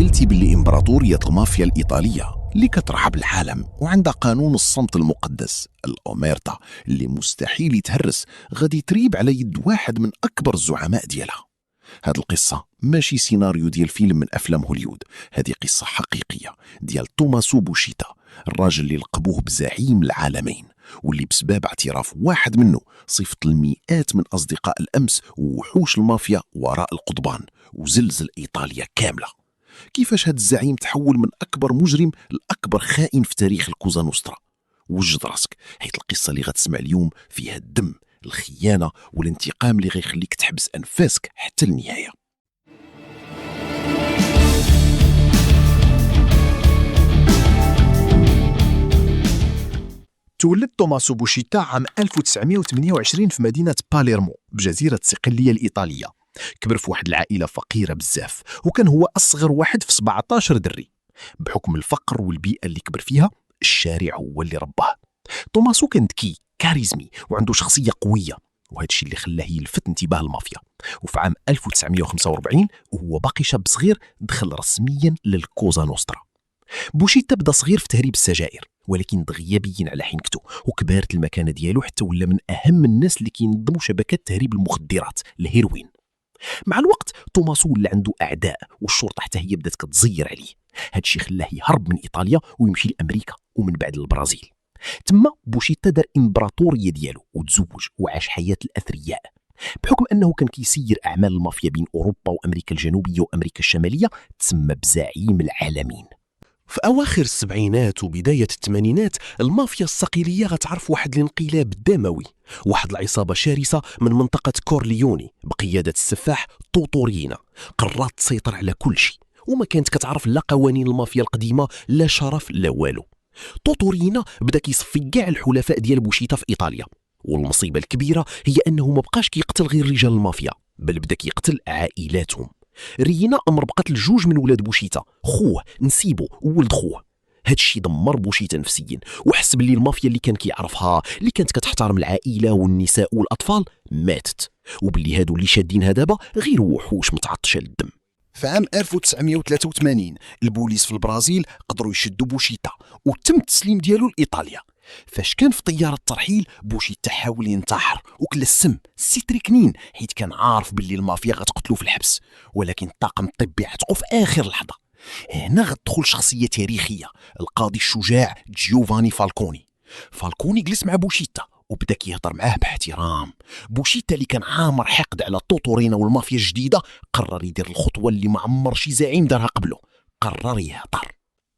تخيلتي باللي إمبراطورية المافيا الإيطالية اللي كترحب العالم وعندها قانون الصمت المقدس الأوميرتا اللي مستحيل يتهرس غادي تريب على يد واحد من أكبر الزعماء ديالها؟ هاد القصة ماشي سيناريو ديال فيلم من أفلام هوليود، هذه قصة حقيقية ديال توماسو بوشيتا، الراجل اللي لقبوه بزعيم العالمين، واللي بسبب اعتراف واحد منه صيفط المئات من أصدقاء الأمس ووحوش المافيا وراء القضبان وزلزل إيطاليا كاملة. كيفاش هاد الزعيم تحول من أكبر مجرم لأكبر خائن في تاريخ الكوزا نوسترا؟ وجد راسك، حيث القصة اللي غتسمع اليوم فيها الدم، الخيانة والانتقام اللي غيخليك تحبس أنفاسك حتى النهاية. تولد توماسو بوشيتا عام 1928 في مدينة باليرمو بجزيرة صقلية الإيطالية. كبر في واحد العائلة فقيرة بزاف، وكان هو أصغر واحد في 17 دري. بحكم الفقر والبيئة اللي كبر فيها، الشارع هو اللي رباه. توماسو كان ذكي كاريزمي وعنده شخصية قوية، وهذا الشيء اللي خلاه يلفت انتباه المافيا. وفي عام 1945 وهو باقي شاب صغير دخل رسميا للكوزا نوسترا. بوشيتا بدا صغير في تهريب السجائر، ولكن دغيا بين على حنكته وكبرت المكانة ديالو حتى ولا من أهم الناس اللي كينظموا شبكات تهريب المخدرات الهيروين. مع الوقت توماسو ولا عنده أعداء، والشرطة حتى هي بدات كتزير عليه. هادشي خلاه يهرب من إيطاليا ويمشي لأمريكا ومن بعد للبرازيل. تما بوشيتا دار إمبراطورية ديالو وتزوج وعاش حياة الأثرياء. بحكم أنه كان كيسير أعمال المافيا بين أوروبا وأمريكا الجنوبية وأمريكا الشمالية، تسمى بزعيم العالمين. في أواخر السبعينات وبداية الثمانينات المافيا الصقلية غتعرف واحد الانقلاب دموي. واحد العصابة شرسة من منطقة كورليوني بقيادة السفاح توتورينا قررت تسيطر على كل شيء، وما كانت كتعرف لا قوانين المافيا القديمة لا شرف لا والو. توتورينا بدا كيصفي كاع الحلفاء ديال بوشيتا في إيطاليا، والمصيبة الكبيرة هي أنه ما بقاش كيقتل غير رجال المافيا، بل بدا كيقتل عائلاتهم. رينا أمر بقتل جوج من ولاد بوشيتا، خوه نسيبو وولد خوه. هادشي دمر بوشيتا نفسيا، وحس باللي المافيا اللي كان كيعرفها اللي كانت كتحترم العائلة والنساء والأطفال ماتت، وباللي هادو اللي شادينها دابا غير وحوش متعطشة للدم. في عام 1983 البوليس في البرازيل قدروا يشدوا بوشيتا وتم التسليم ديالو لإيطاليا. فاش كان في طيارة الترحيل بوشيتا حاول ينتحر وكل السم السيتريكنين، حيت كان عارف باللي المافيا غتقتلو في الحبس، ولكن الطاقم الطبي عتقو في آخر لحظة. هنا غتدخل شخصية تاريخية، القاضي الشجاع جيوفاني فالكوني جلس مع بوشيتا وبدا كيهضر معاه باحترام. بوشيتا اللي كان عامر حقد على توتورينا والمافيا الجديدة قرر يدير الخطوة اللي ما عمر شي زعيم دارها قبله، قرر يهضر.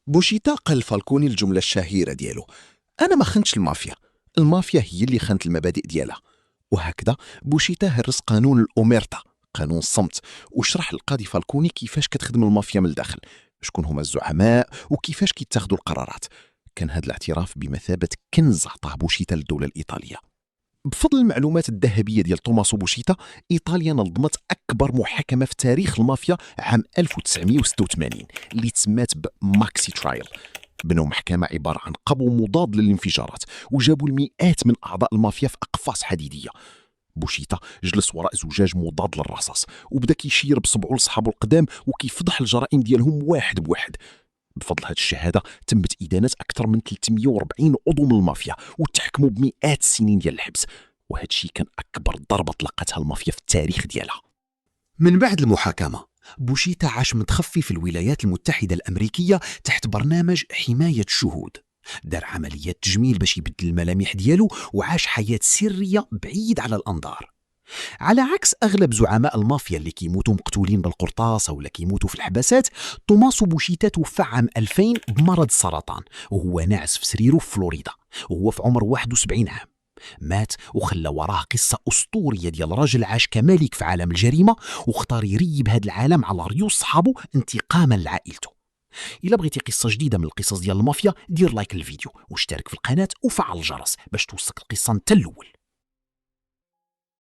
بوشيتا قال فالكوني الجملة الشهيرة ديالو: أنا ما خنتش المافيا هي اللي خانت المبادئ ديالها. وهكذا بوشيتا هرس قانون الأوميرتا، قانون الصمت، وشرح للقاضي فالكوني كيفاش كتخدم المافيا من الداخل، شكون هما الزعماء وكيفاش كيتاخذوا القرارات. كان هذا الاعتراف بمثابة كنز عطاه بوشيتا للدولة الإيطالية. بفضل المعلومات الذهبية ديال توماسو بوشيتا، إيطاليا نظمت أكبر محاكمة في تاريخ المافيا عام 1986 اللي تسمات بماكسي ترايل. بنوا محكمة عبارة عن قبو مضاد للانفجارات، وجابوا المئات من أعضاء المافيا في أقفاص حديدية. بوشيتا جلس وراء زجاج مضاد للرصاص وبدا كيشير بصبعو لصحابو القدام وكيفضح الجرائم ديالهم واحد بواحد. بفضل هذه الشهادة تمت إدانة أكثر من 340 عضو من المافيا وتحكموا بمئات السنين ديال الحبس، وهذا الشيء كان أكبر ضربة تلقتها المافيا في التاريخ ديالها. من بعد المحاكمة بوشيتا عاش متخفي في الولايات المتحدة الأمريكية تحت برنامج حماية الشهود. دار عمليات تجميل باش يبدل الملامح ديالو وعاش حياة سرية بعيد على الأنظار. على عكس أغلب زعماء المافيا اللي كيموتوا مقتولين بالقرطاسة ولا كيموتوا في الحبسات، توماسو بوشيتا توفى عام 2000 بمرض السرطان وهو ناعس في سريره في فلوريدا وهو في عمر 71 عام. مات وخلى وراه قصة أسطورية ديال راجل عاش كملك في عالم الجريمة واختار يريب هذا العالم على ريوس صحابه انتقاما لعائلته. إلا بغيتي قصة جديدة من القصص ديال المافيا دير لايك للفيديو واشترك في القناة وفعل الجرس باش توصلك القصة نتا الأول.